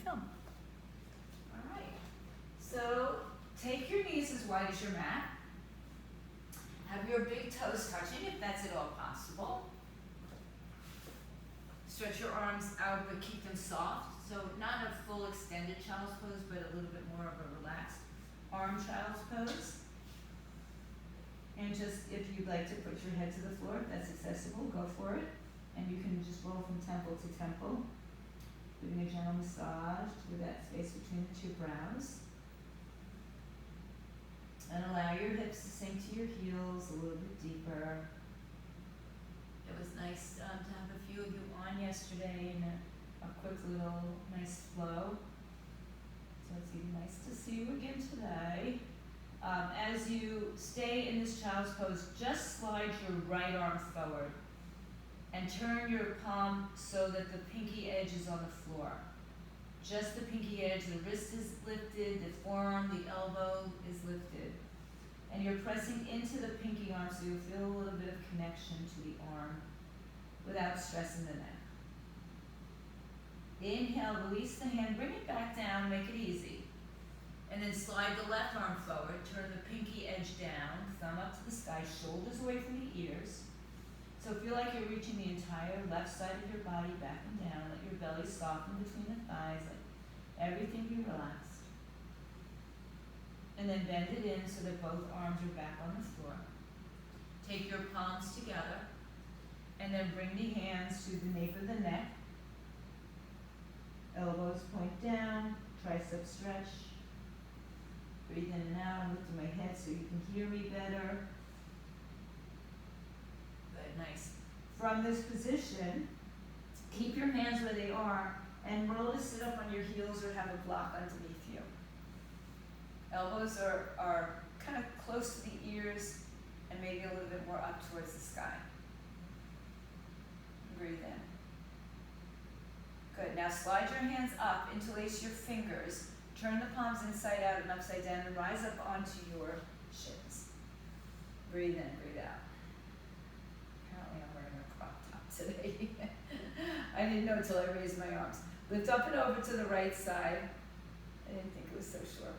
film. All right. So take your knees as wide as your mat. Have your big toes touching if that's at all possible. Stretch your arms out but keep them soft. So not a full extended child's pose, but a little bit more of a relaxed arm child's pose. And just if you'd like to put your head to the floor, if that's accessible, go for it. And you can just roll from temple to temple, giving a gentle massage through that space between the two brows. And allow your hips to sink to your heels a little bit deeper. It was nice to have a few of you on yesterday in a quick little nice flow. So it's even nice to see you again today. As you stay in this child's pose, just slide your right arm forward and turn your palm so that the pinky edge is on the floor. Just the pinky edge, the wrist is lifted, the forearm, the elbow is lifted. And you're pressing into the pinky arm so you feel a little bit of connection to the arm without stressing the neck. Inhale, release the hand, bring it back down, make it easy. And then slide the left arm forward, turn the pinky edge down, thumb up to the sky, shoulders away from the ears. So feel like you're reaching the entire left side of your body back and down. Let your belly soften between the thighs, let everything be relaxed. And then bend it in so that both arms are back on the floor. Take your palms together, and then bring the hands to the nape of the neck. Elbows point down, tricep stretch. Breathe in and out. I'm lifting my head so you can hear me better. Good, nice. From this position, keep your hands where they are and roll to sit up on your heels or have a block underneath you. Elbows are kind of close to the ears and maybe a little bit more up towards the sky. Breathe in. Good. Now slide your hands up, interlace your fingers. Turn the palms inside out and upside down and rise up onto your shins. Breathe in, breathe out. Apparently I'm wearing a crop top today. I didn't know until I raised my arms. Lift up and over to the right side. I didn't think it was so short.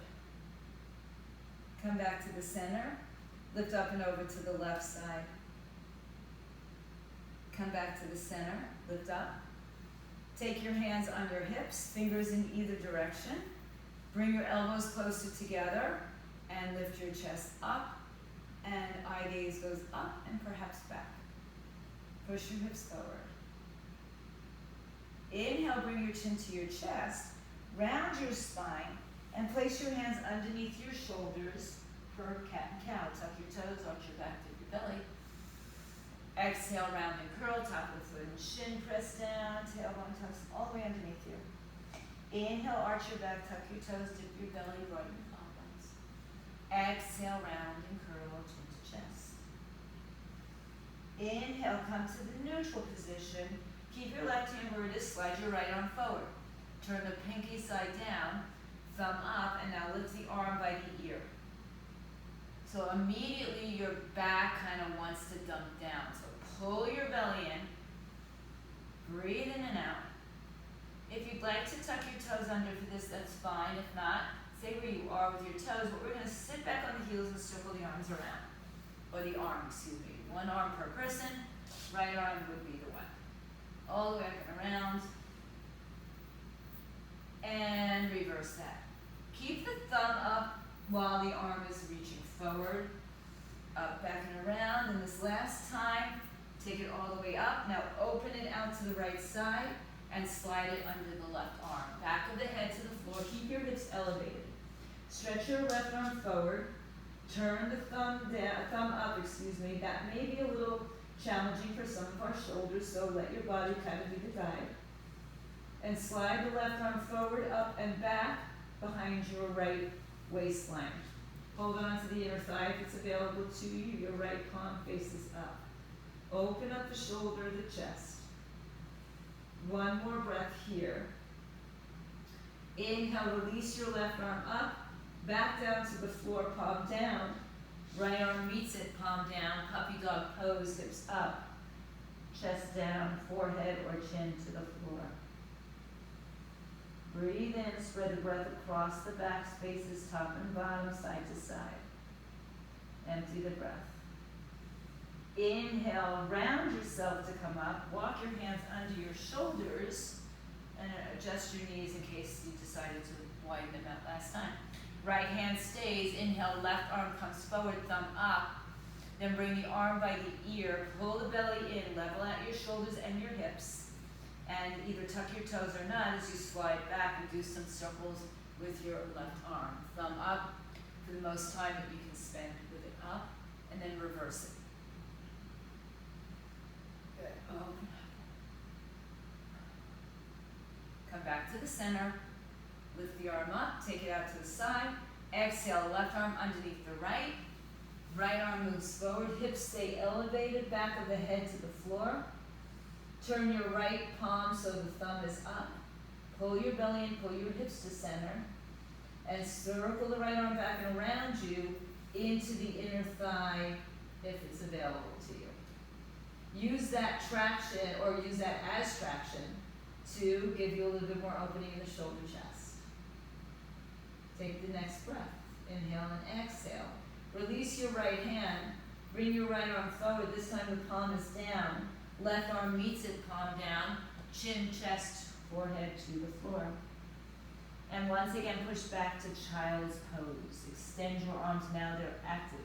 Come back to the center. Lift up and over to the left side. Come back to the center. Lift up. Take your hands on your hips, fingers in either direction. Bring your elbows closer together and lift your chest up, and eye gaze goes up and perhaps back. Push your hips forward. Inhale, bring your chin to your chest, round your spine, and place your hands underneath your shoulders for cat and cow. Tuck your toes, arch your back, dip your belly. Exhale, round and curl, top of the foot and shin, press down, tailbone tucks all the way underneath you. Inhale, arch your back, tuck your toes, dip your belly, broaden your collarbones. Exhale, round and curl, chin to chest. Inhale, come to the neutral position. Keep your left hand where it is, slide your right arm forward. Turn the pinky side down, thumb up, and now lift the arm by the ear. So immediately your back kind of wants to dump down. So pull your belly in, breathe in and out. If you'd like to tuck your toes under for this, that's fine. If not, stay where you are with your toes, but we're going to sit back on the heels and circle the arms around. Or the arm, excuse me. One arm per person, right arm would be the one. All the way up and around. And reverse that. Keep the thumb up while the arm is reaching forward, up, back, and around. And this last time, take it all the way up. Now open it out to the right side and slide it under the left arm. Back of the head to the floor. Keep your hips elevated. Stretch your left arm forward. Turn the thumb up. That may be a little challenging for some of our shoulders, so let your body kind of be the guide. And slide the left arm forward, up, and back behind your right waistline. Hold on to the inner thigh if it's available to you. Your right palm faces up. Open up the shoulder, the chest. One more breath here. Inhale, release your left arm up, back down to the floor, palm down. Right arm meets it, palm down, puppy dog pose, hips up. Chest down, forehead or chin to the floor. Breathe in, spread the breath across the back spaces, top and bottom, side to side. Empty the breath. Inhale, round yourself to come up. Walk your hands under your shoulders and adjust your knees in case you decided to widen them out last time. Right hand stays. Inhale, left arm comes forward, thumb up. Then bring the arm by the ear. Pull the belly in, level out your shoulders and your hips. And either tuck your toes or not as you slide back and do some circles with your left arm. Thumb up for the most time that you can spend with it up, and then reverse it. Good. Open up. Come back to the center. Lift the arm up, take it out to the side. Exhale, left arm underneath the right. Right arm moves forward, hips stay elevated, back of the head to the floor. Turn your right palm so the thumb is up. Pull your belly in, pull your hips to center. And circle the right arm back and around you into the inner thigh if it's available to you. Use that traction, or use that as traction, to give you a little bit more opening in the shoulder chest. Take the next breath. Inhale and exhale. Release your right hand. Bring your right arm forward. This time the palm is down. Left arm meets it, palm down. Chin, chest, forehead to the floor. And once again, push back to child's pose. Extend your arms now, they're active.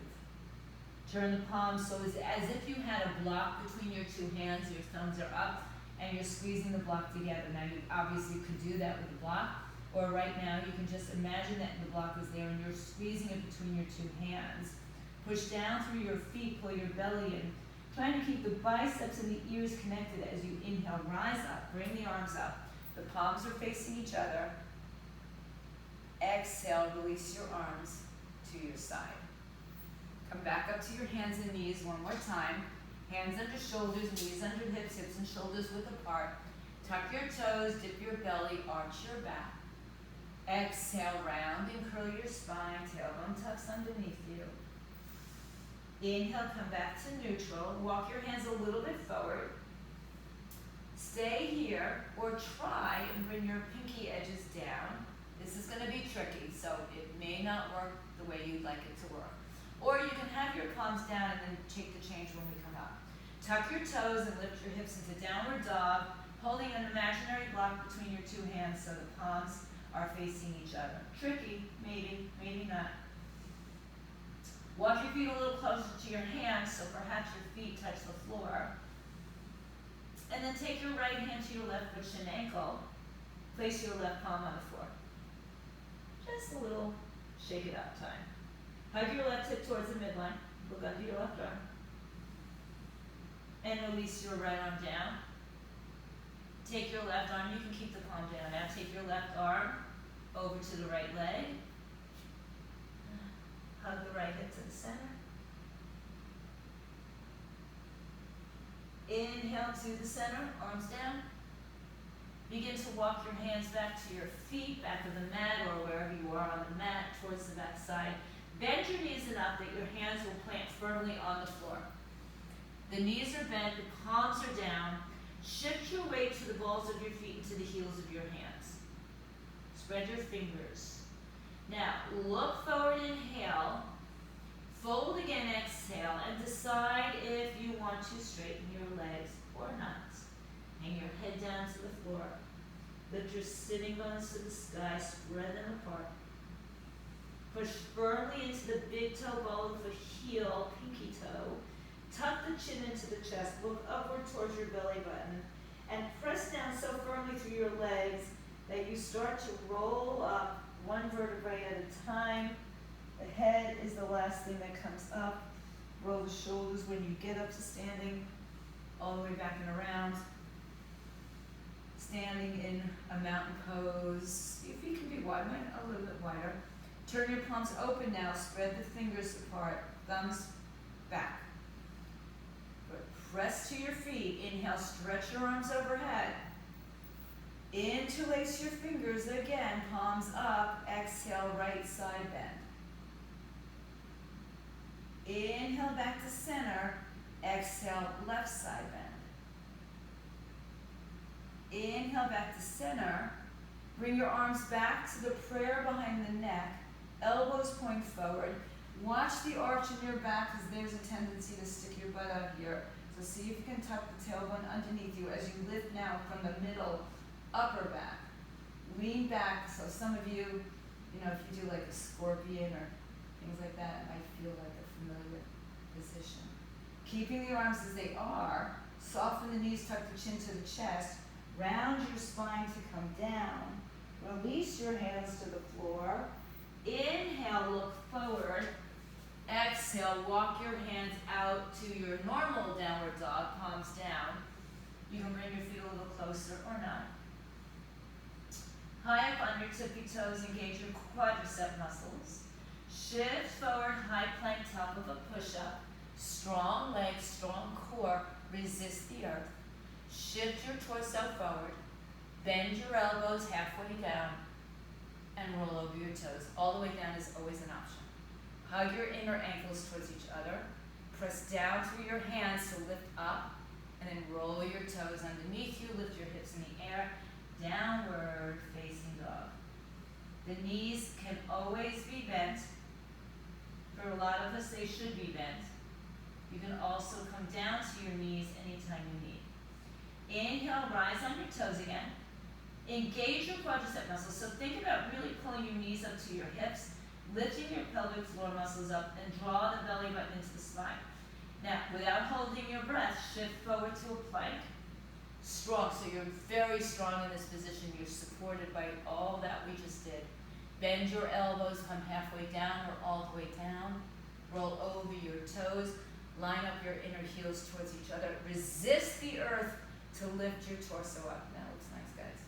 Turn the palms so it's as if you had a block between your two hands. Your thumbs are up and you're squeezing the block together. Now you obviously could do that with the block, or right now you can just imagine that the block is there and you're squeezing it between your two hands. Push down through your feet, pull your belly in. Trying to keep the biceps and the ears connected as you inhale, rise up, bring the arms up. The palms are facing each other. Exhale, release your arms to your side. Come back up to your hands and knees one more time. Hands under shoulders, knees under hips, hips and shoulders width apart. Tuck your toes, dip your belly, arch your back. Exhale, round and curl your spine, tailbone tucks underneath you. Inhale, come back to neutral. Walk your hands a little bit forward. Stay here, or try and bring your pinky edges down. This is going to be tricky, so it may not work the way you'd like it to work. Or you can have your palms down and then take the change when we come up. Tuck your toes and lift your hips into downward dog, holding an imaginary block between your two hands so the palms are facing each other. Tricky, maybe, maybe not. Walk your feet a little closer to your hands so perhaps your feet touch the floor. And then take your right hand to your left foot shin ankle. Place your left palm on the floor. Just a little shake it up time. Hug your left hip towards the midline. Look under your left arm. And release your right arm down. Take your left arm, you can keep the palm down. Now take your left arm over to the right leg. Hug the right hip to the center. Inhale to the center, arms down. Begin to walk your hands back to your feet, back of the mat, or wherever you are on the mat, towards the back side. Bend your knees enough that your hands will plant firmly on the floor. The knees are bent, the palms are down. Shift your weight to the balls of your feet and to the heels of your hands. Spread your fingers. Now, look forward, inhale. Fold again, exhale, and decide if you want to straighten your legs or not. Hang your head down to the floor. Lift your sitting bones to the sky, spread them apart. Push firmly into the big toe ball of the heel, pinky toe. Tuck the chin into the chest, look upward towards your belly button, and press down so firmly through your legs that you start to roll up one vertebrae at a time. The head is the last thing that comes up. Roll the shoulders when you get up to standing, all the way back and around. Standing in a mountain pose. Your feet can be wide, a little bit wider. Turn your palms open now, spread the fingers apart, thumbs back. Press to your feet. Inhale, stretch your arms overhead. Interlace your fingers again, palms up. Exhale, right side bend. Inhale, back to center. Exhale, left side bend. Inhale, back to center. Bring your arms back to the prayer behind the neck. Elbows point forward. Watch the arch in your back because there's a tendency to stick your butt out here. So see if you can tuck the tailbone underneath you as you lift now from the middle upper back. Lean back. So some of you, if you do like a scorpion or things like that, it might feel like a familiar position. Keeping the arms as they are, soften the knees, tuck the chin to the chest, round your spine to come down, release your hands to the floor, inhale, look forward, exhale, walk your hands out to your normal downward dog, palms down. You can bring your feet a little closer or not. High up on your tippy toes, engage your quadricep muscles. Shift forward, high plank, top of a push-up. Strong legs, strong core, resist the earth. Shift your torso forward. Bend your elbows halfway down and roll over your toes. All the way down is always an option. Hug your inner ankles towards each other. Press down through your hands to lift up and then roll your toes underneath you. Lift your hips in the air. Downward facing dog. The knees can always be bent. For a lot of us, they should be bent. You can also come down to your knees anytime you need. Inhale, rise on your toes again. Engage your quadricep muscles. So think about really pulling your knees up to your hips, lifting your pelvic floor muscles up, and draw the belly button into the spine. Now, without holding your breath, shift forward to a plank. Strong, so you're very strong in this position. You're supported by all that we just did. Bend your elbows, come halfway down or all the way down. Roll over your toes. Line up your inner heels towards each other. Resist the earth to lift your torso up. That looks nice, guys.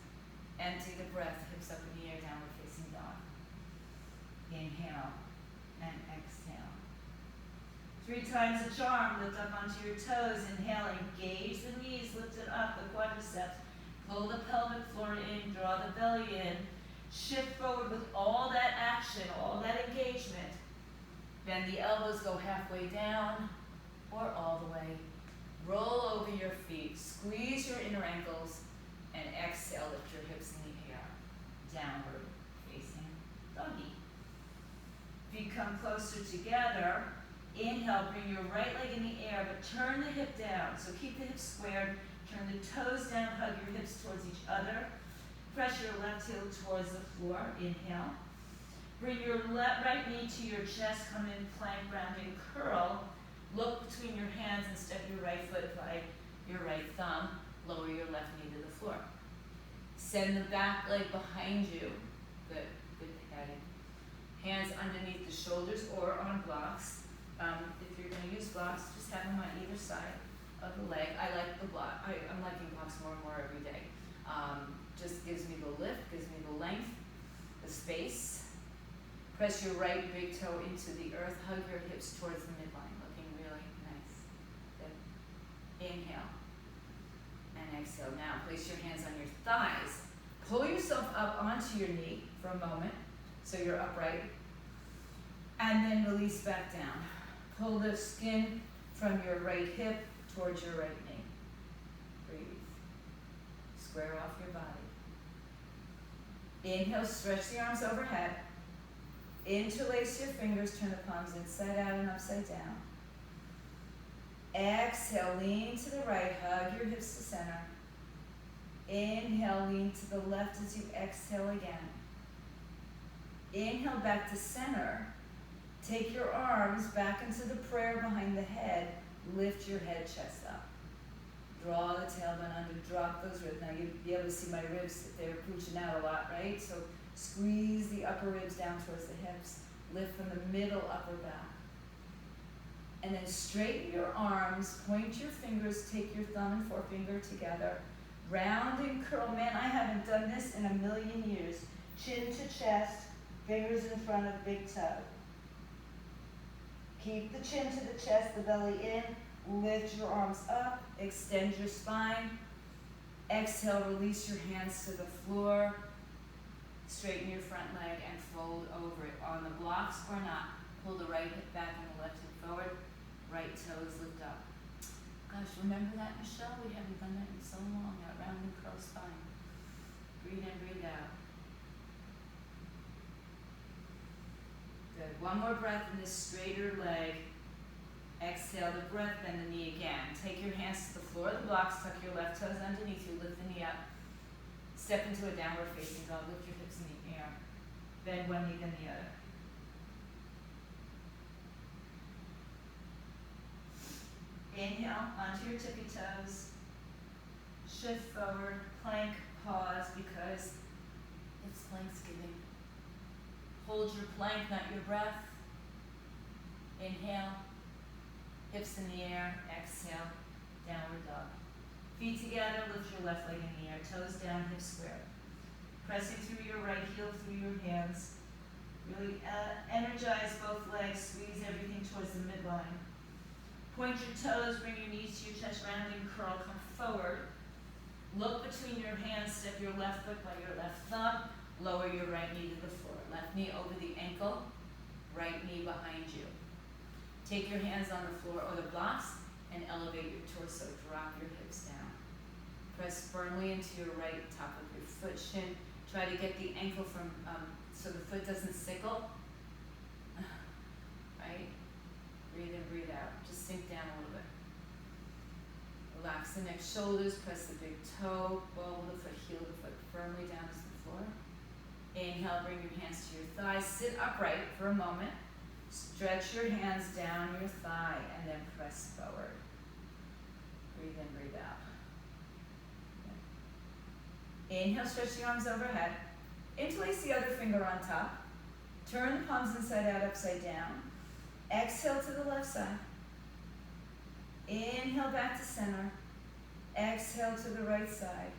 Empty the breath, hips up in the air, downward facing dog. Inhale and exhale. 3 times a charm, lift up onto your toes. Inhale, engage the knees, lift it up, the quadriceps. Pull the pelvic floor in, draw the belly in. Shift forward with all that action, all that engagement. Bend the elbows, go halfway down or all the way. Roll over your feet, squeeze your inner ankles, and exhale, lift your hips in the air. Downward facing doggy. Feet come closer together. Inhale, bring your right leg in the air, but turn the hip down. So keep the hips squared, turn the toes down, hug your hips towards each other. Press your left heel towards the floor. Inhale. Bring your right knee to your chest, come in plank, rounding curl. Look between your hands and step your right foot by your right thumb. Lower your left knee to the floor. Send the back leg behind you. Good padding. Hands underneath the shoulders or on blocks. If you're going to use blocks, just have them on either side of the leg. I like the block. I'm liking blocks more and more every day. Just gives me the lift, gives me the length, the space. Press your right big toe into the earth. Hug your hips towards the midline. Looking really nice. Good. Inhale. And exhale. Now place your hands on your thighs. Pull yourself up onto your knee for a moment so you're upright. And then release back down. Pull the skin from your right hip towards your right knee. Breathe. Square off your body. Inhale, stretch the arms overhead. Interlace your fingers, turn the palms inside out and upside down. Exhale, lean to the right, hug your hips to center. Inhale, lean to the left as you exhale again. Inhale back to center. Take your arms back into the prayer behind the head. Lift your head, chest up. Draw the tailbone under, drop those ribs. Now you'll be able to see my ribs if they're pooching out a lot, right? So squeeze the upper ribs down towards the hips. Lift from the middle upper back. And then straighten your arms, point your fingers, take your thumb and forefinger together. Round and curl. Man, I haven't done this in a million years. Chin to chest, fingers in front of big toe. Keep the chin to the chest, the belly in. Lift your arms up, extend your spine. Exhale, release your hands to the floor. Straighten your front leg and fold over it on the blocks or not. Pull the right hip back and the left hip forward. Right toes lift up. Gosh, remember that, Michelle? We haven't done that in so long. That round and curl spine. Breathe in, breathe out. One more breath in this straighter leg. Exhale the breath, bend the knee again. Take your hands to the floor of the blocks, tuck your left toes underneath you, lift the knee up. Step into a downward facing dog, lift your hips in the air. Bend one knee, then the other. Inhale, onto your tippy toes. Shift forward, plank, pause, because it's Thanksgiving. Hold your plank, not your breath. Inhale, hips in the air, exhale, downward dog. Feet together, lift your left leg in the air, toes down, hips square. Pressing through your right heel, through your hands. Really energize both legs, squeeze everything towards the midline. Point your toes, bring your knees to your chest, rounding curl, come forward. Look between your hands, step your left foot by your left thumb, lower your right knee to the floor. Left knee over the ankle, right knee behind you. Take your hands on the floor or the blocks and elevate your torso, drop your hips down. Press firmly into your right top of your foot shin. Try to get the ankle from, so the foot doesn't sickle. Right? Breathe in, breathe out. Just sink down a little bit. Relax the neck, shoulders, press the big toe, ball of the foot, heel of the foot firmly down to the floor. Inhale, bring your hands to your thighs. Sit upright for a moment. Stretch your hands down your thigh and then press forward. Breathe in, breathe out. Inhale, stretch the arms overhead. Interlace the other finger on top. Turn the palms inside out, upside down. Exhale to the left side. Inhale back to center. Exhale to the right side.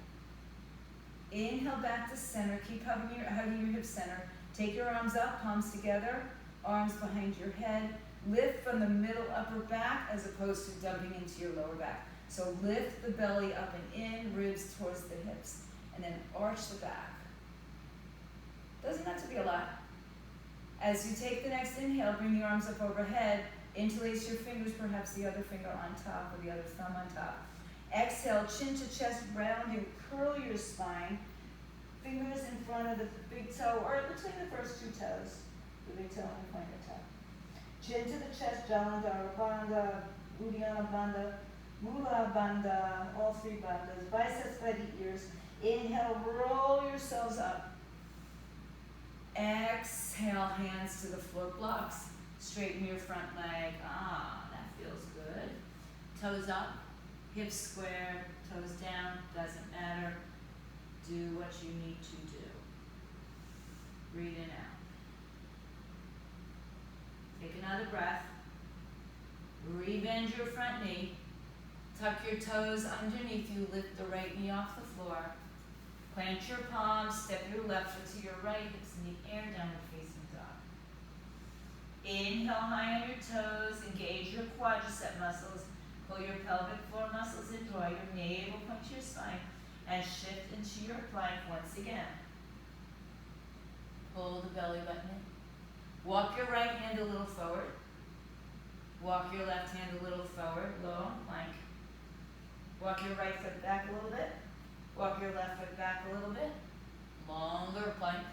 Inhale back to center. Keep hugging your hip center. Take your arms up, palms together, arms behind your head. Lift from the middle upper back as opposed to dumping into your lower back. So lift the belly up and in, ribs towards the hips, and then arch the back. Doesn't have to be a lot. As you take the next inhale, bring the arms up overhead. Interlace your fingers, perhaps the other finger on top or the other thumb on top. Exhale, chin to chest, rounding, curl your spine. Fingers in front of the big toe or between the first two toes, the big toe and the pointer toe. Chin to the chest, Jalandhara Bandha, Uddiyana Bandha, Mula Bandha, all three bandhas. Biceps by the ears. Inhale, roll yourselves up. Exhale, hands to the floor blocks. Straighten your front leg. That feels good. Toes up, hips squared, toes down, doesn't matter. Do what you need to do. Breathe in out. Take another breath. Rebend your front knee. Tuck your toes underneath you. Lift the right knee off the floor. Plant your palms. Step your left foot to your right. Hips in the air, downward facing dog. Inhale high on your toes. Engage your quadricep muscles. Pull your pelvic floor muscles in. Draw your navel point to your spine. And shift into your plank once again. Pull the belly button in. Walk your right hand a little forward. Walk your left hand a little forward. Low plank. Walk your right foot back a little bit. Walk your left foot back a little bit. Longer plank.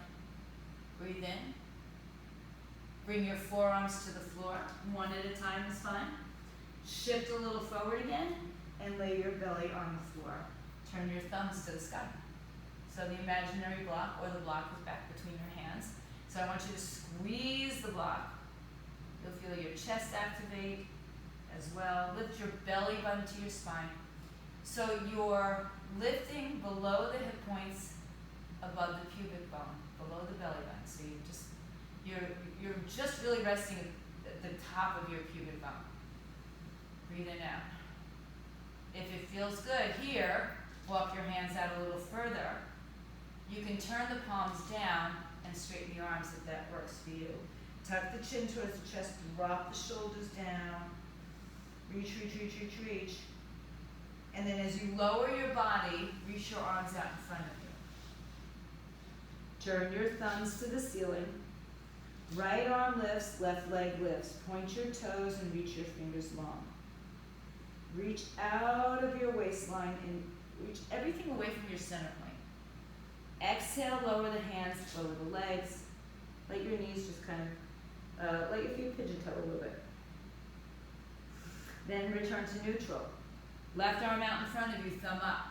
Breathe in. Bring your forearms to the floor. One at a time is fine. Shift a little forward again and lay your belly on the floor. Turn your thumbs to the sky. So the imaginary block or the block is back between your hands. So I want you to squeeze the block. You'll feel your chest activate as well. Lift your belly button to your spine. So you're lifting below the hip points, above the pubic bone, below the belly button. So you're just really resting at the top of your pubic bone. Breathe in out. If it feels good here, walk your hands out a little further. You can turn the palms down and straighten your arms if that works for you. Tuck the chin towards the chest, drop the shoulders down. Reach, reach, reach, reach, reach. And then as you lower your body, reach your arms out in front of you. Turn your thumbs to the ceiling. Right arm lifts, left leg lifts. Point your toes and reach your fingers long. Reach out of your waistline and reach everything away from your center point. Exhale, lower the hands, lower the legs. Let your knees just kind of Like if you pigeon toe a little bit. Then return to neutral. Left arm out in front of you, thumb up.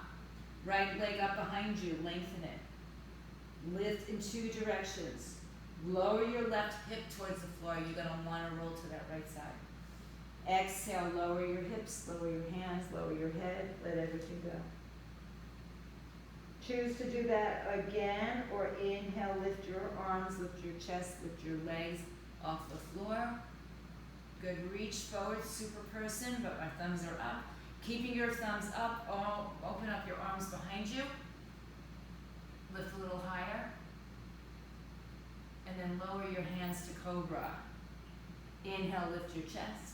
Right leg up behind you, lengthen it. Lift in 2 directions. Lower your left hip towards the floor. You're going to want to roll to that right side. Exhale, lower your hips, lower your hands, lower your head, let everything go. Choose to do that again, or inhale, lift your arms, lift your chest, lift your legs off the floor. Good, reach forward, super person, but my thumbs are up. Keeping your thumbs up, open up your arms behind you. Lift a little higher. And then lower your hands to cobra. Inhale, lift your chest.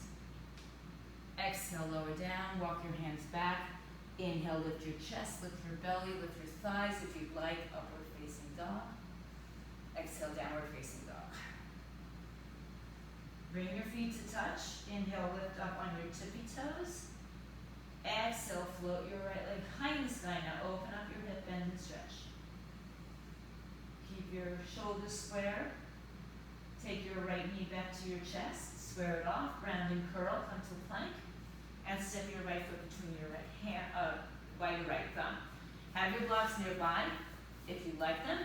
Exhale, lower down, walk your hands back. Inhale, lift your chest, lift your belly, lift your thighs. If you'd like, upward facing dog. Exhale, downward facing dog. Bring your feet to touch. Inhale, lift up on your tippy toes. Exhale, float your right leg high in the sky. Now open up your hip bend and stretch. Keep your shoulders square. Take your right knee back to your chest. Square it off. Round and curl. Come to plank. And step your right foot between your right hand, by your right thumb. Have your blocks nearby, if you like them.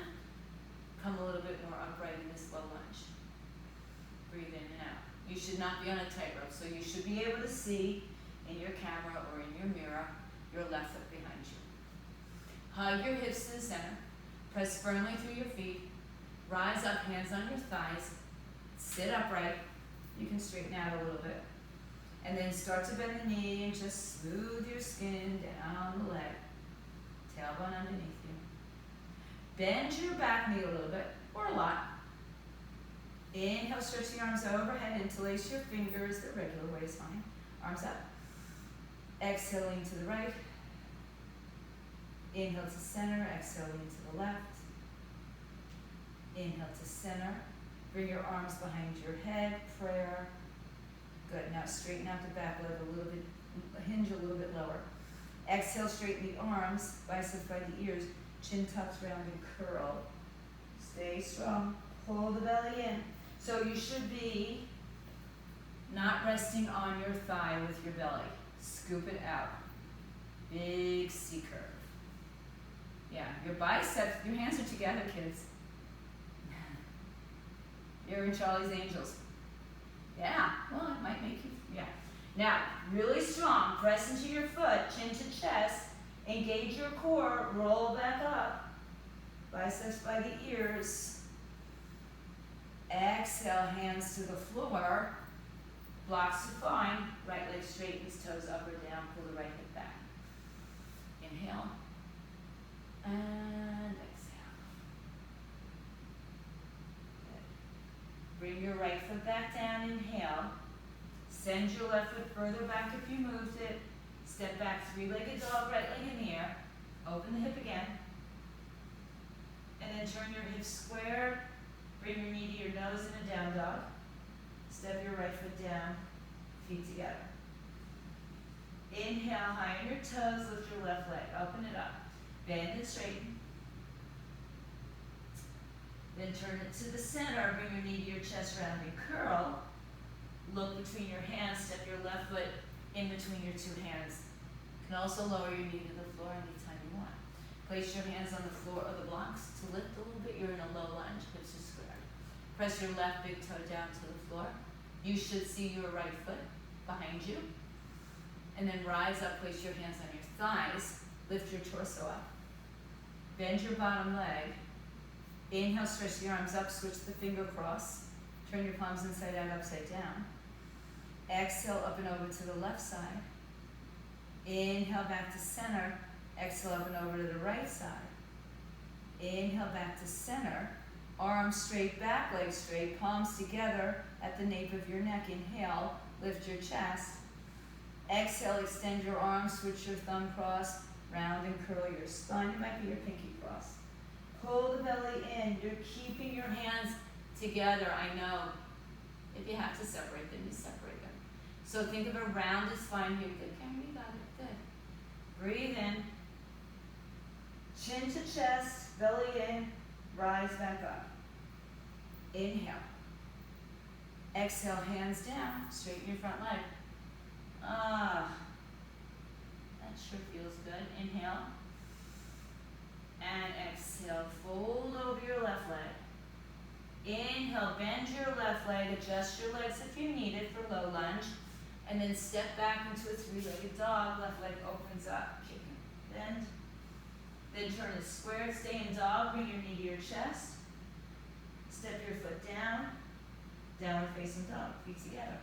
Come a little bit more upright in this low lunge. Breathe in and out. You should not be on a tightrope, so you should be able to see in your camera or in your mirror your left foot behind you. Hug your hips to the center. Press firmly through your feet. Rise up, hands on your thighs. Sit upright. You can straighten out a little bit. And then start to bend the knee and just smooth your skin down the leg. Tailbone underneath you. Bend your back knee a little bit, or a lot. Inhale, stretch the arms overhead, interlace your fingers the regular way is fine. Arms up. Exhaling to the right. Inhale to center, exhaling to the left. Inhale to center. Bring your arms behind your head, prayer. Good, now straighten out the back leg a little bit, hinge a little bit lower. Exhale, straighten the arms, biceps by the ears, chin tucks, round and curl. Stay strong, pull the belly in. So you should be not resting on your thigh with your belly. Scoop it out. Big C curve. Yeah, your biceps, your hands are together, kids. You're in Charlie's Angels. Yeah, well, it might make you, yeah. Now, really strong, press into your foot, chin to chest, engage your core, roll back up, biceps by the ears. Exhale, hands to the floor, blocks are fine, right leg straightens, toes up or down, pull the right hip back. Inhale, and exhale. Bring your right foot back down, inhale. Send your left foot further back if you moved it. Step back, 3-legged dog, right leg in the air. Open the hip again. And then turn your hips square. Bring your knee to your nose in a down dog. Step your right foot down, feet together. Inhale, high on your toes, lift your left leg, open it up. Bend and straighten. Then turn it to the center, bring your knee to your chest, round and curl. Look between your hands, step your left foot in between your 2 hands. You can also lower your knee to the floor anytime you want. Place your hands on the floor of the blocks to lift a little bit. You're in a low lunge, hips are squared. Press your left big toe down to the floor. You should see your right foot behind you. And then rise up, place your hands on your thighs, lift your torso up. Bend your bottom leg. Inhale, stretch the arms up, switch the finger cross. Turn your palms inside out, upside down. Exhale, up and over to the left side. Inhale, back to center. Exhale, up and over to the right side. Inhale, back to center. Arms straight back, legs straight, palms together at the nape of your neck. Inhale, lift your chest. Exhale, extend your arms, switch your thumb cross, round and curl your spine. It might be your pinky cross. Pull the belly in. You're keeping your hands together. I know. If you have to separate them, you separate them. So think of a rounded spine here. Good, Cameron, you got it. Good. Breathe in. Chin to chest, belly in, rise back up. Inhale. Exhale, hands down, straighten your front leg. Ah, that sure feels good. Inhale. And exhale, fold over your left leg. Inhale, bend your left leg, adjust your legs if you need it for low lunge. And then step back into a three-legged dog. Left leg opens up, kick and bend. Then turn it square, stay in dog, bring your knee to your chest. Step your foot down, downward facing dog, feet together.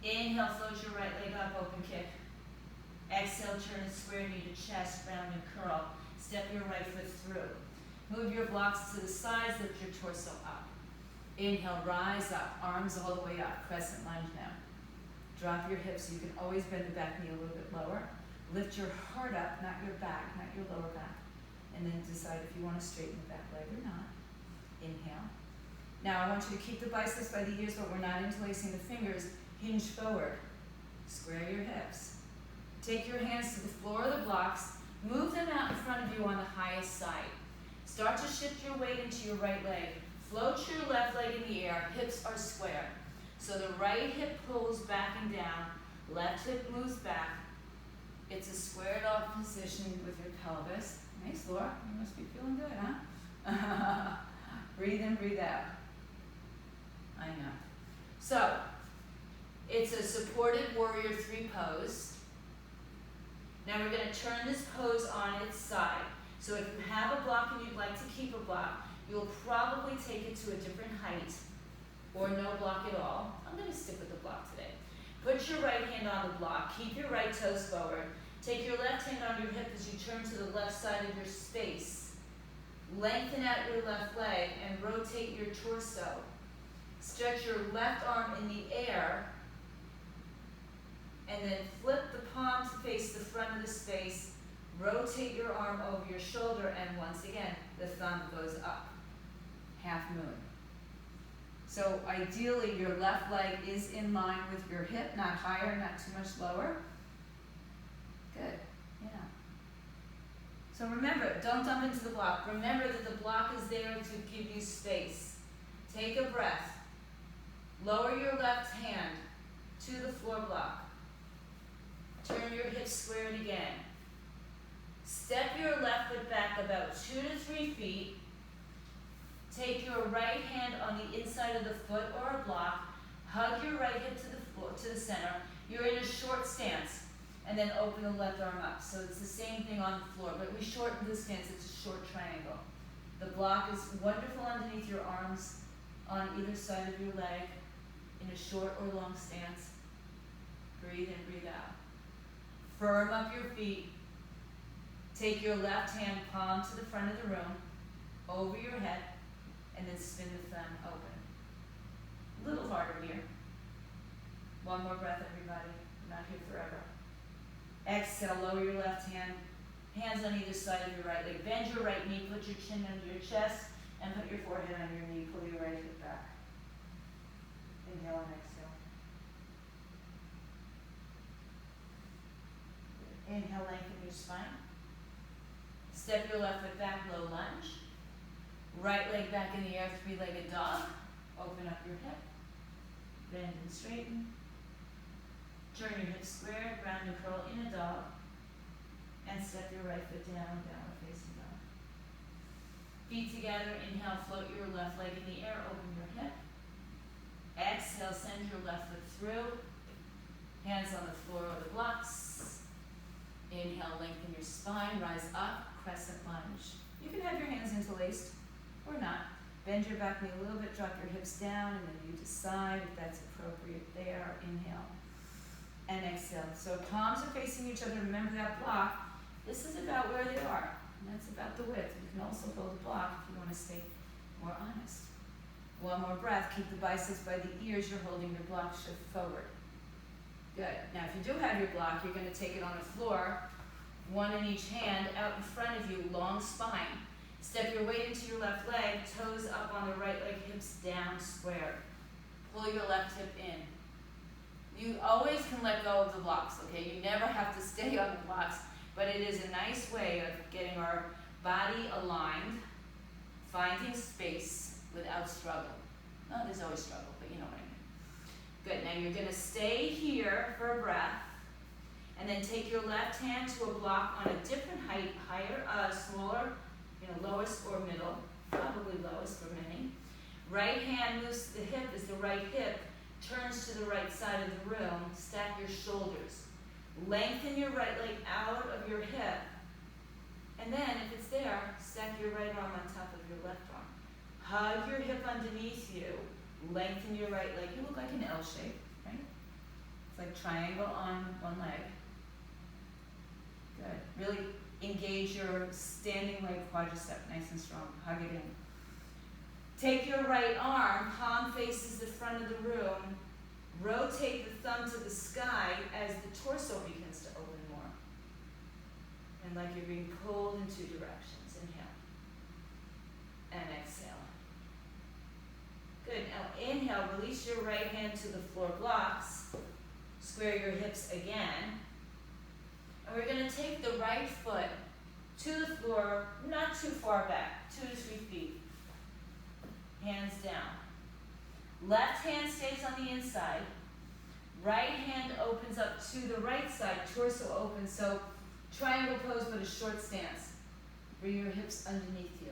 Inhale, float your right leg up, open kick. Exhale, turn it square, knee to chest, round and curl. Step your right foot through. Move your blocks to the sides, lift your torso up. Inhale, rise up, arms all the way up, crescent lunge now. Drop your hips, so you can always bend the back knee a little bit lower. Lift your heart up, not your back, not your lower back. And then decide if you want to straighten the back leg or not. Inhale. Now I want you to keep the biceps by the ears, but we're not interlacing the fingers. Hinge forward. Square your hips. Take your hands to the floor of the blocks. Move them out in front of you on the highest side. Start to shift your weight into your right leg. Float your left leg in the air. Hips are square. So the right hip pulls back and down. Left hip moves back. It's a squared off position with your pelvis. Nice, Laura. You must be feeling good, huh? Breathe in, breathe out. I know. So, it's a supported warrior three pose. Now we're going to turn this pose on its side. So if you have a block and you'd like to keep a block, you'll probably take it to a different height or no block at all. I'm going to stick with the block today. Put your right hand on the block. Keep your right toes forward. Take your left hand on your hip as you turn to the left side of your space. Lengthen out your left leg and rotate your torso. Stretch your left arm in the air and then flip the palm to face the front of the space. Rotate your arm over your shoulder and once again, the thumb goes up. Half moon. So ideally your left leg is in line with your hip, not higher, not too much lower. Good, yeah. So remember, don't dump into the block. Remember that the block is there to give you space. Take a breath. Lower your left hand to the floor block. Turn your hips squared again. Step your left foot back about 2 to 3 feet. Take your right hand on the inside of the foot or a block. Hug your right hip to the floor, to the center. You're in a short stance. And then open the left arm up. So it's the same thing on the floor, but we shorten the stance, it's a short triangle. The block is wonderful underneath your arms on either side of your leg in a short or long stance. Breathe in, breathe out. Firm up your feet. Take your left hand palm to the front of the room, over your head, and then spin the thumb open. A little harder here. One more breath, everybody. I'm not here forever. Exhale, lower your left hand, hands on either side of your right leg. Bend your right knee, put your chin under your chest, and put your forehead on your knee. Pull your right hip back. Inhale and exhale. Inhale, lengthen your spine. Step your left foot back, low lunge. Right leg back in the air, three-legged dog. Open up your hip. Bend and straighten. Turn your hips square, round and curl in a dog. And step your right foot down, downward facing dog. Feet together, inhale, float your left leg in the air, open your hip. Exhale, send your left foot through. Hands on the floor or the blocks. Inhale, lengthen your spine, rise up, crescent lunge. You can have your hands interlaced or not. Bend your back knee a little bit, drop your hips down, and then you decide if that's appropriate there. Inhale. And exhale. So palms are facing each other. Remember that block. This is about where they are. And that's about the width. You can also hold a block if you want to stay more honest. One more breath. Keep the biceps by the ears. You're holding your block. Shift forward. Good. Now if you do have your block, you're going to take it on the floor. One in each hand, out in front of you, long spine. Step your weight into your left leg. Toes up on the right leg, hips down, square. Pull your left hip in. You always can let go of the blocks, okay? You never have to stay on the blocks, but it is a nice way of getting our body aligned, finding space without struggle. Oh, there's always struggle, but you know what I mean. Good, now you're gonna stay here for a breath, and then take your left hand to a block on a different height, higher, smaller, lowest or middle, probably lowest for many. Right hand moves to the hip as the right hip turns to the right side of the room. Stack your shoulders. Lengthen your right leg out of your hip. And then, if it's there, stack your right arm on top of your left arm. Hug your hip underneath you. Lengthen your right leg. You look like an L shape, right? It's like triangle on one leg. Good. Really engage your standing leg quadricep, nice and strong. Hug it in. Take your right arm, palm faces the front of the room. Rotate the thumb to the sky as the torso begins to open more. And like you're being pulled in two directions. Inhale. And exhale. Good. Now inhale, release your right hand to the floor blocks. Square your hips again. And we're going to take the right foot to the floor, not too far back, 2 to 3 feet. Hands down. Left hand stays on the inside. Right hand opens up to the right side, torso open. So triangle pose, but a short stance. Bring your hips underneath you.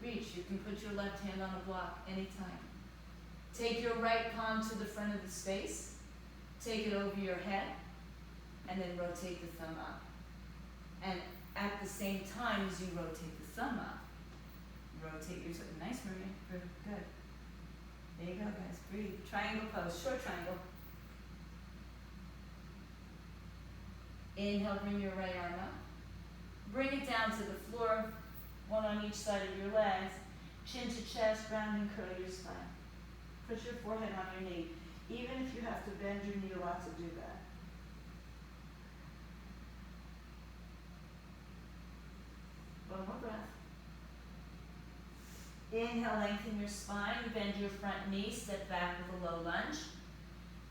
Reach. You can put your left hand on a block anytime. Take your right palm to the front of the space. Take it over your head. And then rotate the thumb up. And at the same time as you rotate the thumb up, rotate your toe. Nice, Maria. Good. There you go, guys. Breathe. Triangle pose. Short triangle. Inhale, bring your right arm up. Bring it down to the floor, one on each side of your legs. Chin to chest, round and curl your spine. Put your forehead on your knee. Even if you have to bend your knee a lot to do that. One more breath. Inhale, lengthen your spine, bend your front knee, step back with a low lunge.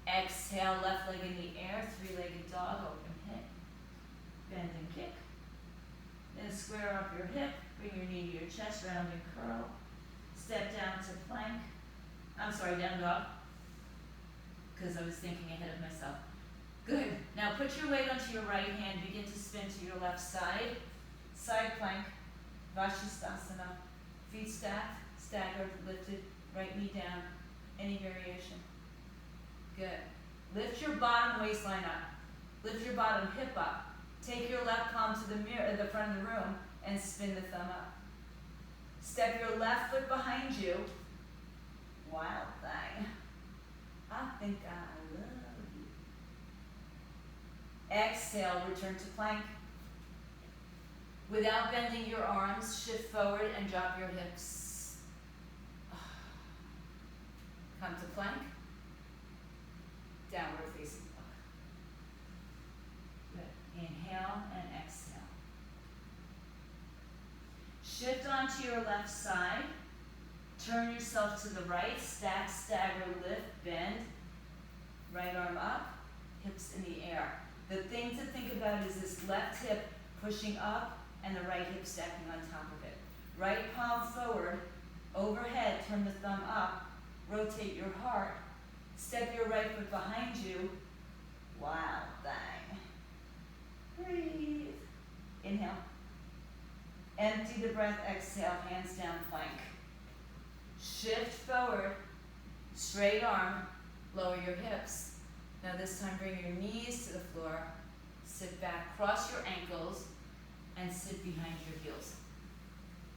Exhale, left leg in the air, three-legged dog, open hip. Bend and kick. Then square up your hip, bring your knee to your chest, round and curl. Step down to plank. Down dog. Because I was thinking ahead of myself. Good. Now put your weight onto your right hand, begin to spin to your left side. Side plank, Vashisthasana. Feet stacked, staggered, lifted, right knee down. Any variation. Good. Lift your bottom waistline up. Lift your bottom hip up. Take your left palm to the mirror at the front of the room and spin the thumb up. Step your left foot behind you. Wild thing. I think I love you. Exhale, return to plank. Without bending your arms, shift forward and drop your hips. Come to plank. Downward facing dog. Good. Inhale and exhale. Shift onto your left side. Turn yourself to the right. Stack, stagger, lift, bend. Right arm up. Hips in the air. The thing to think about is this left hip pushing up and the right hip stacking on top of it. Right palm forward, overhead, turn the thumb up, rotate your heart, step your right foot behind you, wild thing. Breathe. Inhale. Empty the breath, exhale, hands down, plank. Shift forward, straight arm, lower your hips. Now this time bring your knees to the floor, sit back, cross your ankles, and sit behind your heels.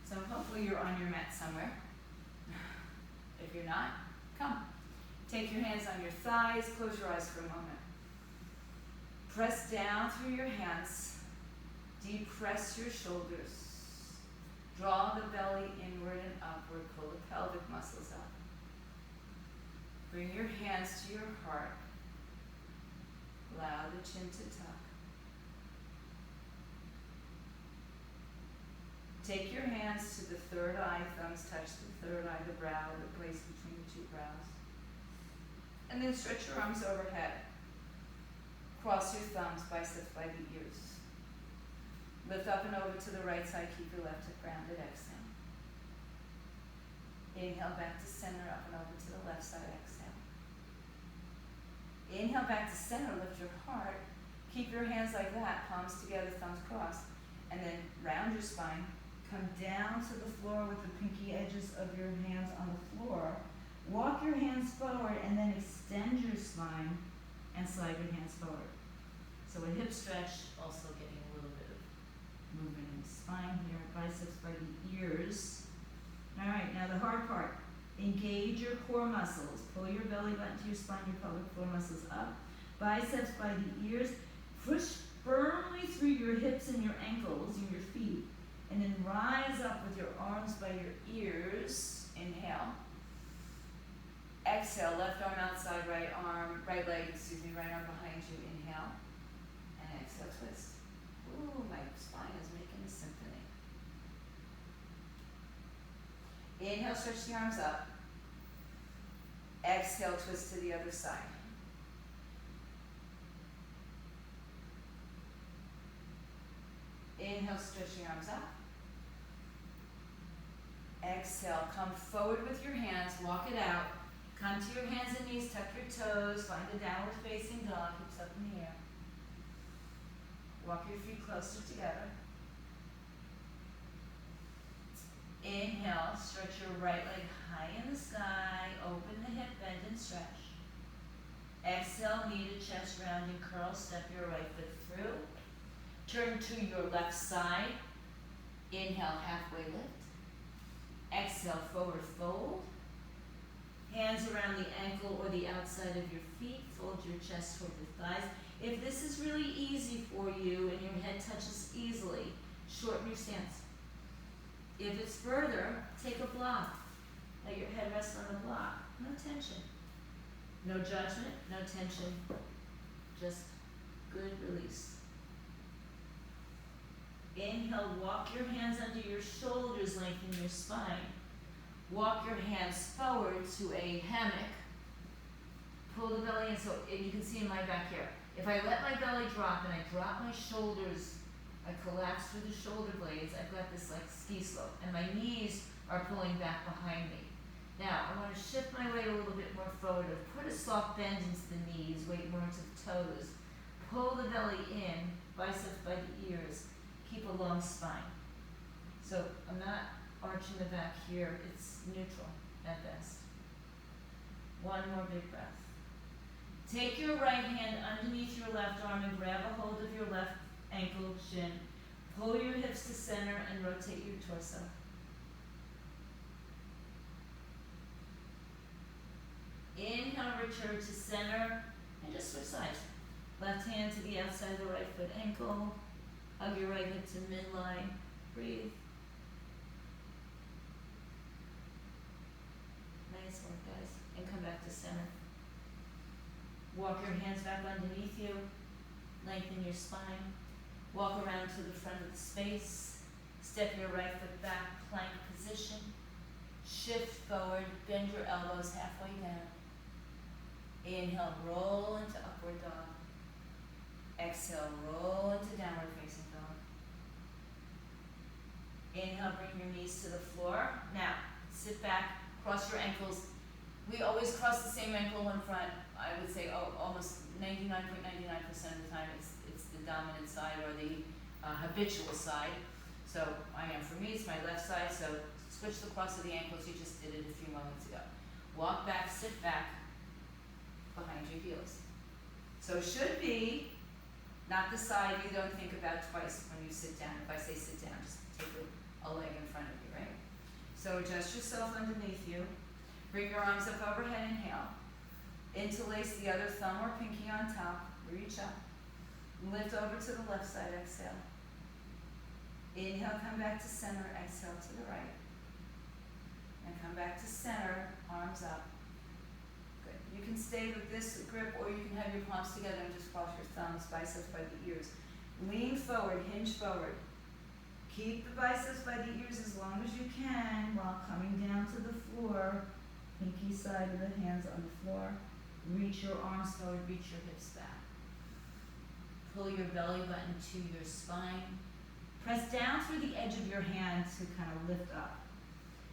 So hopefully you're on your mat somewhere. If you're not, come. Take your hands on your thighs, close your eyes for a moment. Press down through your hands. Depress your shoulders. Draw the belly inward and upward, pull the pelvic muscles up. Bring your hands to your heart. Allow the chin to tuck. Take your hands to the third eye, thumbs touch the third eye, the brow, the place between the two brows. And then stretch your arms overhead. Cross your thumbs, biceps by the ears. Lift up and over to the right side, keep your left hip grounded, exhale. Inhale back to center, up and over to the left side, exhale. Inhale back to center, lift your heart. Keep your hands like that, palms together, thumbs crossed. And then round your spine. Come down to the floor with the pinky edges of your hands on the floor. Walk your hands forward and then extend your spine and slide your hands forward. So a hip stretch, also getting a little bit of movement in the spine here, biceps by the ears. All right, now the hard part. Engage your core muscles. Pull your belly button to your spine, your pelvic floor muscles up. Biceps by the ears. Push firmly through your hips and your ankles and your feet. And then rise up with your arms by your ears. Inhale. Exhale, left arm outside, right arm, right leg, right arm behind you. Inhale. And exhale, twist. Ooh, my spine is making a symphony. Inhale, stretch the arms up. Exhale, twist to the other side. Inhale, stretch your arms up. Exhale, come forward with your hands, walk it out. Come to your hands and knees, tuck your toes, find a downward facing dog, hips up in the air. Walk your feet closer together. Inhale, stretch your right leg high in the sky, open the hip, bend and stretch. Exhale, knee to chest, rounding curl, step your right foot through. Turn to your left side. Inhale, halfway lift. Exhale, forward fold. Hands around the ankle or the outside of your feet. Fold your chest toward your thighs. If this is really easy for you and your head touches easily, shorten your stance. If it's further, take a block. Let your head rest on the block. No tension. No judgment, no tension. Just good release. Inhale, walk your hands under your shoulders, lengthen your spine. Walk your hands forward to a hammock. Pull the belly in, so and you can see in my back here. If I let my belly drop and I drop my shoulders, I collapse through the shoulder blades, I've got this like ski slope, and my knees are pulling back behind me. Now, I want to shift my weight a little bit more forward. Put a soft bend into the knees, weight more into the toes. Pull the belly in, biceps by the ears. Keep a long spine. So I'm not arching the back here, it's neutral at best. One more big breath. Take your right hand underneath your left arm and grab a hold of your left ankle, shin. Pull your hips to center and rotate your torso. Inhale, return to center, and just switch sides. Left hand to the outside of the right foot ankle. Hug your right hip to midline. Breathe. Nice work, guys. And come back to center. Walk your hands back underneath you. Lengthen your spine. Walk around to the front of the space. Step your right foot back, plank position. Shift forward, bend your elbows halfway down. Inhale, roll into upward dog. Exhale, roll into downward facing dog. Inhale, bring your knees to the floor. Now, sit back, cross your ankles. We always cross the same ankle in front. I would say almost 99.99% of the time it's the dominant side or the habitual side. So for me, it's my left side, so switch the cross of the ankles. You just did it a few moments ago. Walk back, sit back, behind your heels. So should be not the side you don't think about twice when you sit down. If I say sit down, just take a leg in front of you, right? So adjust yourself underneath you. Bring your arms up overhead, inhale. Interlace the other thumb or pinky on top. Reach up. Lift over to the left side, exhale. Inhale, come back to center, exhale to the right. And come back to center, arms up. Good. You can stay with this grip or you can have your palms together and just cross your thumbs, biceps by the ears. Lean forward, hinge forward. Keep the biceps by the ears as long as you can while coming down to the floor. Pinky side of the hands on the floor. Reach your arms forward, reach your hips back. Pull your belly button to your spine. Press down through the edge of your hand to kind of lift up.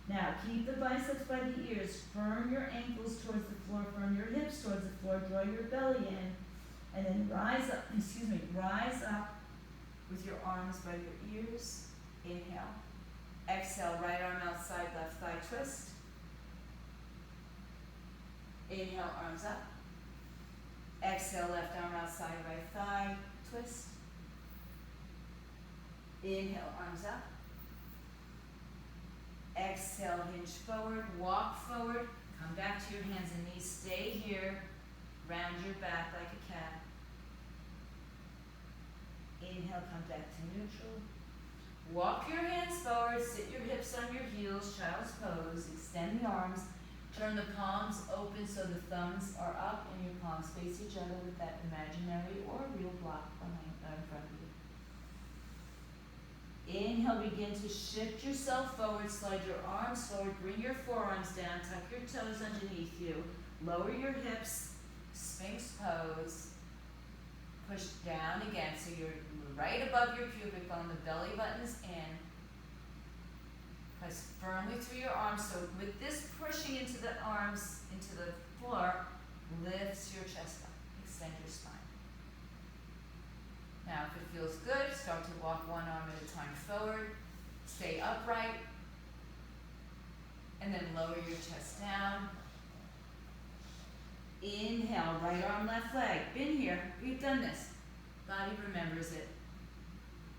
Now, keep the biceps by the ears. Firm your ankles towards the floor. Firm your hips towards the floor. Draw your belly in. And then rise up, rise up with your arms by your ears. Inhale. Exhale, right arm outside, left thigh twist. Inhale, arms up. Exhale, left arm outside, right thigh, twist. Inhale, arms up. Exhale, hinge forward, walk forward. Come back to your hands and knees. Stay here. Round your back like a cat. Inhale, come back to neutral. Walk your hands forward, sit your hips on your heels, child's pose. Extend the arms. Turn the palms open so the thumbs are up and your palms face each other with that imaginary or real block in front of you. Inhale, begin to shift yourself forward, slide your arms forward, bring your forearms down, tuck your toes underneath you, lower your hips, Sphinx pose, push down again so you're right above your pubic bone, the belly button's in. Press firmly through your arms. So with this pushing into the arms, into the floor, lifts your chest up. Extend your spine. Now, if it feels good, start to walk one arm at a time forward. Stay upright. And then lower your chest down. Inhale, right arm, left leg. Been here. We've done this. Body remembers it.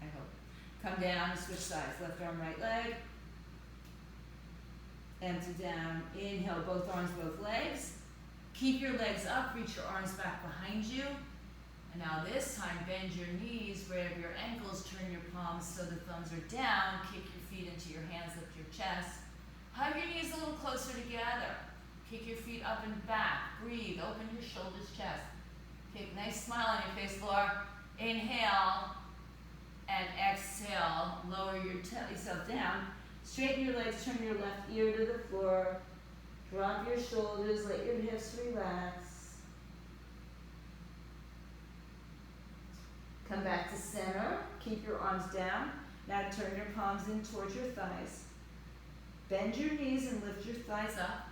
I hope. Come down and switch sides. Left arm, right leg. Empty down. Inhale, both arms, both legs. Keep your legs up. Reach your arms back behind you. And now this time, bend your knees, grab your ankles, turn your palms so the thumbs are down. Kick your feet into your hands, lift your chest. Hug your knees a little closer together. Kick your feet up and back. Breathe. Open your shoulders, chest. Okay, nice smile on your face, Laura. Inhale and exhale. Lower yourself down. Straighten your legs. Turn your left ear to the floor. Drop your shoulders. Let your hips relax. Come back to center. Keep your arms down. Now turn your palms in towards your thighs. Bend your knees and lift your thighs up.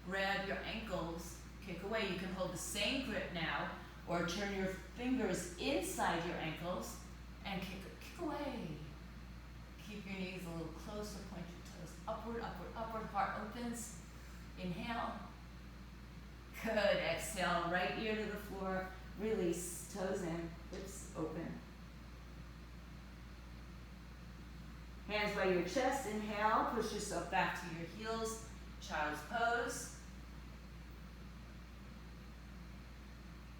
Grab your ankles, kick away. You can hold the same grip now, or turn your fingers inside your ankles and kick away. Keep your knees a little closer, point your toes upward, upward, upward. Heart opens. Inhale. Good. Exhale. Right ear to the floor. Release. Toes in. Hips open. Hands by your chest. Inhale. Push yourself back to your heels. Child's pose.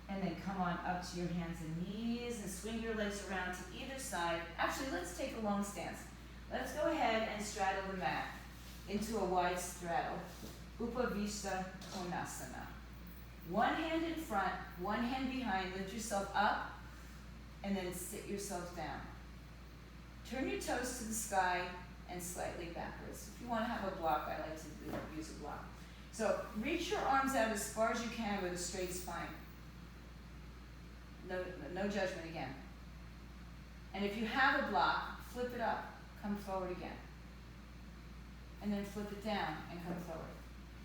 And then come on up to your hands and knees and swing your legs around to either side. Actually, let's take a long stance. Let's go ahead and straddle the mat into a wide straddle. Upavishta Konasana. One hand in front, one hand behind. Lift yourself up and then sit yourself down. Turn your toes to the sky and slightly backwards. If you want to have a block, I like to use a block. So reach your arms out as far as you can with a straight spine. No judgment again. And if you have a block, flip it up, come forward again. And then flip it down and come forward.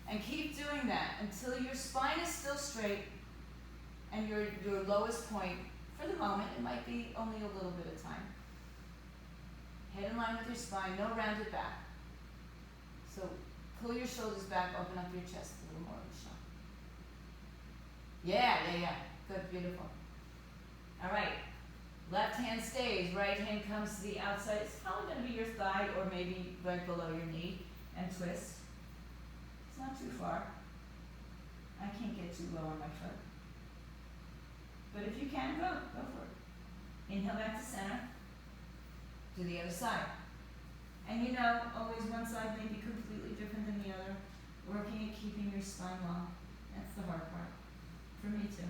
And keep doing that until your spine is still straight and your lowest point, for the moment, it might be only a little bit of time. Head in line with your spine, no rounded back. So pull your shoulders back, open up your chest a little more, Michelle. Yeah. Good, beautiful. All right, left hand stays, right hand comes to the outside. It's probably going to be your thigh or maybe right below your knee, and twist. It's not too far. I can't get too low on my foot. But if you can, go for it. Inhale back to center. To the other side. And you know, always one side may be completely different than the other. Working at keeping your spine long. That's the hard part. For me too.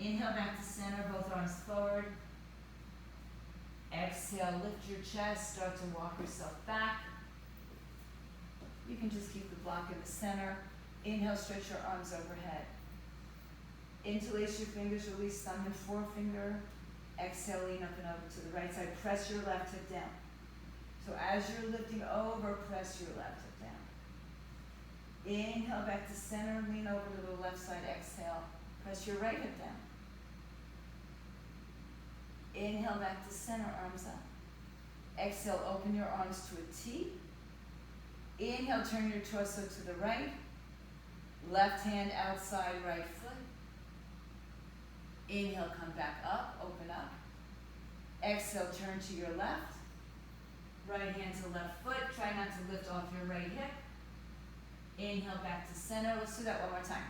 Inhale back to center, both arms forward. Exhale, lift your chest, start to walk yourself back. You can just keep the block in the center. Inhale, stretch your arms overhead. Interlace your fingers, release thumb and forefinger. Exhale, lean up and over to the right side. Press your left hip down. So as you're lifting over, press your left hip down. Inhale back to center, lean over to the left side, exhale. Press your right hip down. Inhale back to center, arms up. Exhale, open your arms to a T. Inhale, turn your torso to the right. Left hand outside, right foot. Inhale, come back up, open up. Exhale, turn to your left. Right hand to left foot. Try not to lift off your right hip. Inhale, back to center. Let's do that one more time.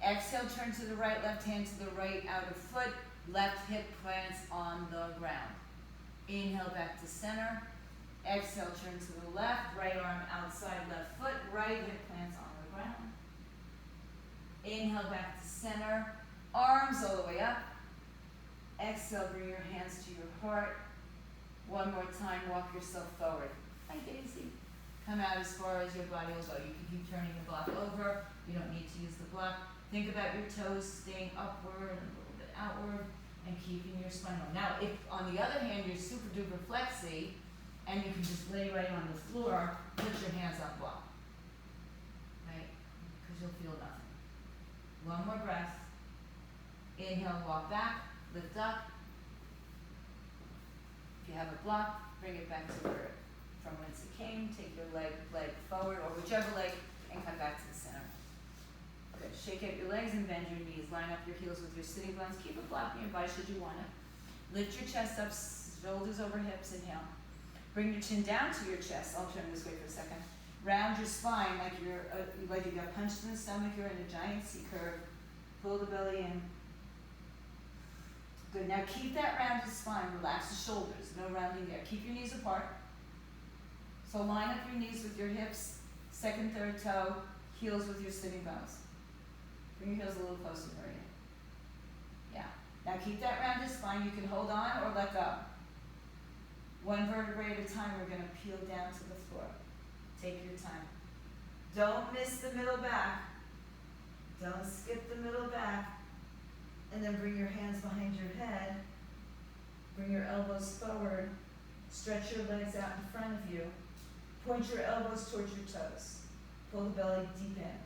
Exhale, turn to the right, left hand to the right, outer foot. Left hip plants on the ground. Inhale, back to center. Exhale, turn to the left, right arm outside, left foot, right hip plants on the ground. Inhale, back to center. Arms all the way up. Exhale, bring your hands to your heart. One more time, walk yourself forward. Hi, Daisy. Come out as far as your body will go. You can keep turning the block over. You don't need to use the block. Think about your toes staying upward and a little bit outward and keeping your spine long. Now, if on the other hand you're super duper flexy and you can just lay right on the floor, put your hands on block. Right? Because you'll feel nothing. One more breath. Inhale, walk back, lift up. If you have a block, bring it back to where, from whence it came. Take your leg forward, or whichever leg, and come back to the center. Good. Shake out your legs and bend your knees. Line up your heels with your sitting bones. Keep a block nearby should you want it. Lift your chest up, shoulders over hips. Inhale. Bring your chin down to your chest. I'll turn this way for a second. Round your spine like you got punched in the stomach. You're in a giant C curve. Pull the belly in. Good. Now keep that rounded spine. Relax the shoulders. No rounding there. Keep your knees apart. So line up your knees with your hips, second, third toe, heels with your sitting bones. Bring your heels a little closer, Maria. Yeah. Now keep that rounded spine. You can hold on or let go. One vertebrae at a time. We're going to peel down to the floor. Take your time. Don't miss the middle back. Don't skip the middle back. And then bring your hands behind your head. Bring your elbows forward. Stretch your legs out in front of you. Point your elbows towards your toes. Pull the belly deep in.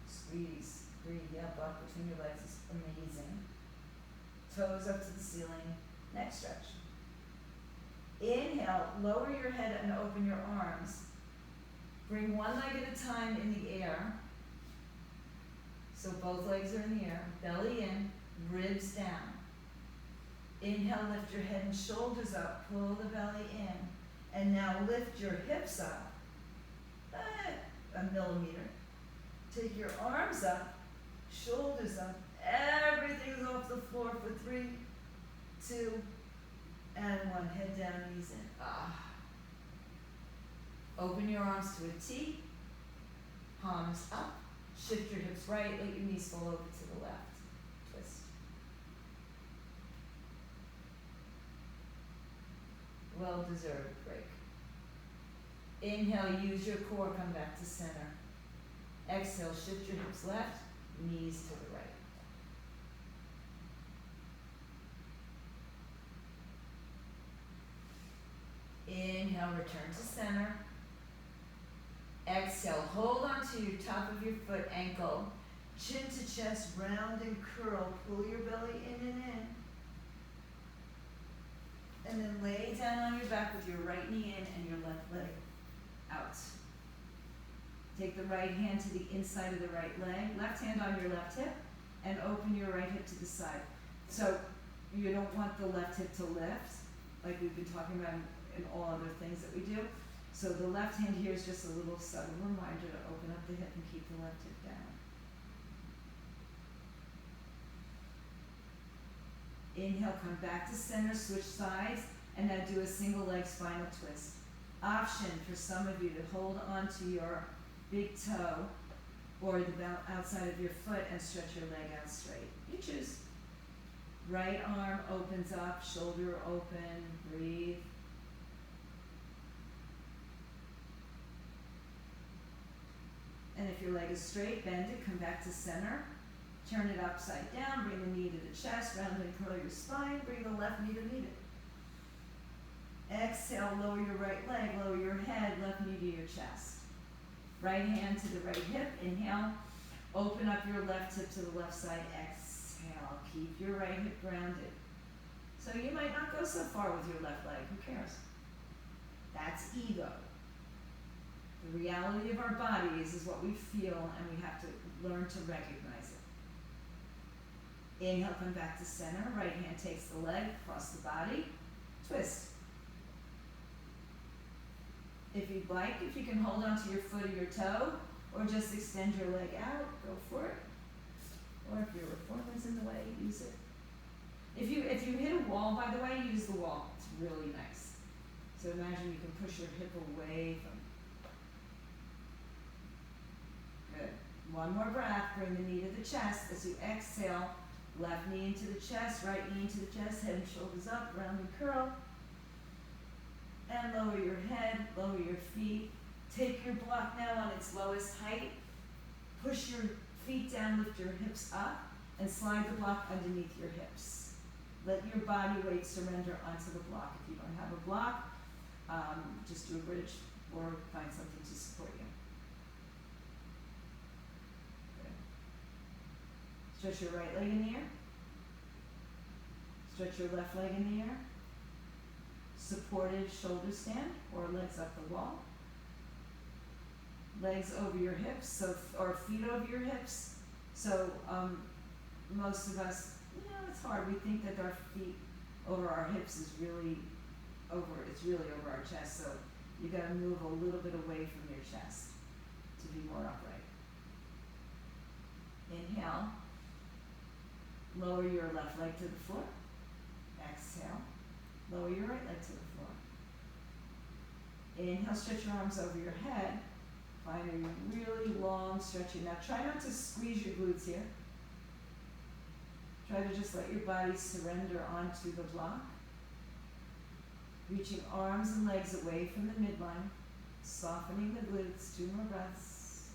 Squeeze. Breathe. Yeah, block between your legs is amazing. Toes up to the ceiling. Neck stretch. Inhale. Lower your head and open your arms. Bring one leg at a time in the air. So both legs are in the air. Belly in. Ribs down. Inhale, lift your head and shoulders up. Pull the belly in. And now lift your hips up. A millimeter. Take your arms up. Shoulders up. Everything's off the floor for 3, 2, and 1. Head down, knees in. Open your arms to a T. Palms up. Shift your hips right. Let your knees fall over to the left. Twist. Well-deserved break. Inhale, use your core, come back to center. Exhale, shift your hips left, knees to the right. Inhale, return to center. Exhale, hold on to your top of your foot, ankle. Chin to chest, round and curl. Pull your belly in and in. And then lay down on your back with your right knee in and your left leg out. Take the right hand to the inside of the right leg, left hand on your left hip, and open your right hip to the side. So you don't want the left hip to lift, like we've been talking about in all other things that we do. So the left hand here is just a little subtle reminder to open up the hip and keep the left hip down. Inhale, come back to center, switch sides, and now do a single leg spinal twist. Option for some of you to hold on to your big toe or the outside of your foot and stretch your leg out straight. You choose. Right arm opens up, shoulder open, breathe. And if your leg is straight, bend it, come back to center. Turn it upside down, bring the knee to the chest, round and curl your spine, bring the left knee to meet it. Exhale, lower your right leg, lower your head, left knee to your chest. Right hand to the right hip, inhale. Open up your left hip to the left side, exhale. Keep your right hip grounded. So you might not go so far with your left leg, who cares? That's ego. The reality of our bodies is what we feel, and we have to learn to recognize it. Inhale, come back to center. Right hand takes the leg, cross the body, twist. If you'd like, if you can hold onto your foot or your toe, or just extend your leg out, go for it. Or if your reformer's in the way, use it. If you hit a wall, by the way, use the wall. It's really nice. So imagine you can push your hip away from. Good. One more breath. Bring the knee to the chest as you exhale. Left knee into the chest, right knee into the chest, head and shoulders up, round and curl. And lower your head, lower your feet. Take your block now on its lowest height. Push your feet down, lift your hips up, and slide the block underneath your hips. Let your body weight surrender onto the block. If you don't have a block, just do a bridge or find something to support you. Good. Stretch your right leg in the air. Stretch your left leg in the air. Supported shoulder stand or legs up the wall. Legs over your hips, or feet over your hips. So most of us, it's hard. We think that our feet over our hips is really it's really over our chest. So you got to move a little bit away from your chest to be more upright. Inhale. Lower your left leg to the floor. Exhale. Lower your right leg to the floor. Inhale, stretch your arms over your head. Find a really long stretching. Now try not to squeeze your glutes here. Try to just let your body surrender onto the block. Reaching arms and legs away from the midline. Softening the glutes. 2 more breaths.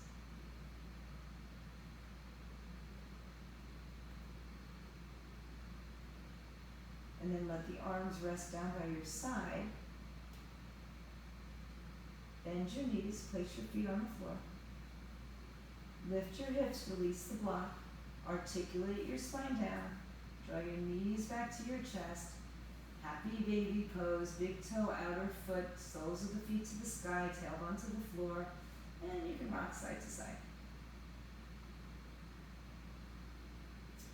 And then let the arms rest down by your side. Bend your knees, place your feet on the floor. Lift your hips, release the block. Articulate your spine down. Draw your knees back to your chest. Happy baby pose, big toe, outer foot, soles of the feet to the sky, tailbone to the floor, and you can rock side to side.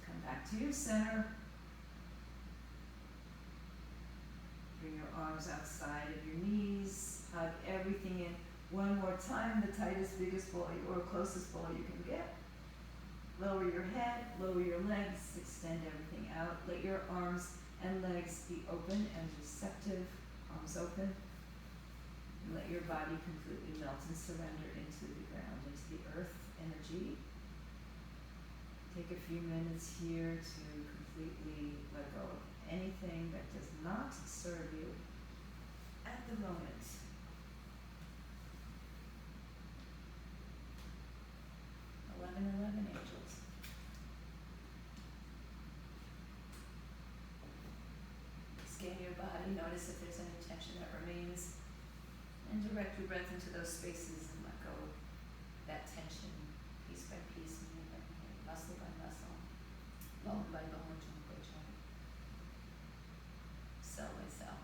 Come back to your center. Bring your arms outside of your knees. Hug everything in. One more time, the tightest, biggest ball or closest ball you can get. Lower your head, lower your legs, extend everything out. Let your arms and legs be open and receptive. Arms open. And let your body completely melt and surrender into the ground, into the earth energy. Take a few minutes here to completely let go of anything that does not serve you at the moment. 11 angels. Scan your body, notice if there's any tension that remains, and direct your breath into those spaces and let go of that tension piece by piece, minute by minute, muscle by muscle, bone by bone, joint by joint, cell by cell.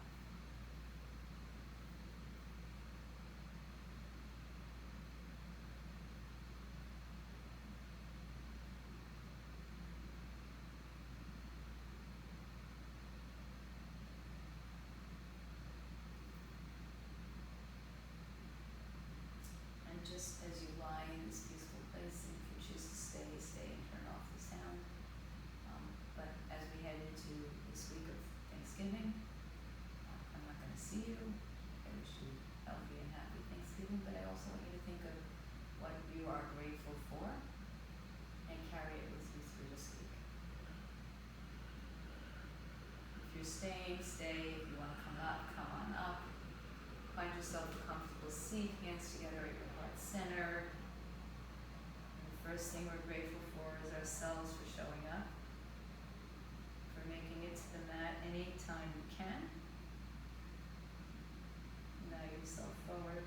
Just as you lie in this peaceful place, and if you choose to stay and turn off the sound. But as we head into this week of Thanksgiving, I'm not going to see you. I wish you healthy and happy Thanksgiving, but I also want you to think of what you are grateful for and carry it with you through this week. If you're staying, stay. If you want to come up, come on up. Find yourself a comfortable seat, hands together at your heart center. And the first thing we're grateful for is ourselves for showing up, for making it to the mat anytime you can. Now yourself forward.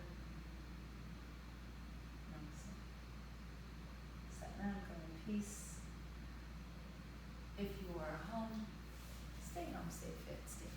peace. If you are home, stay fit, stay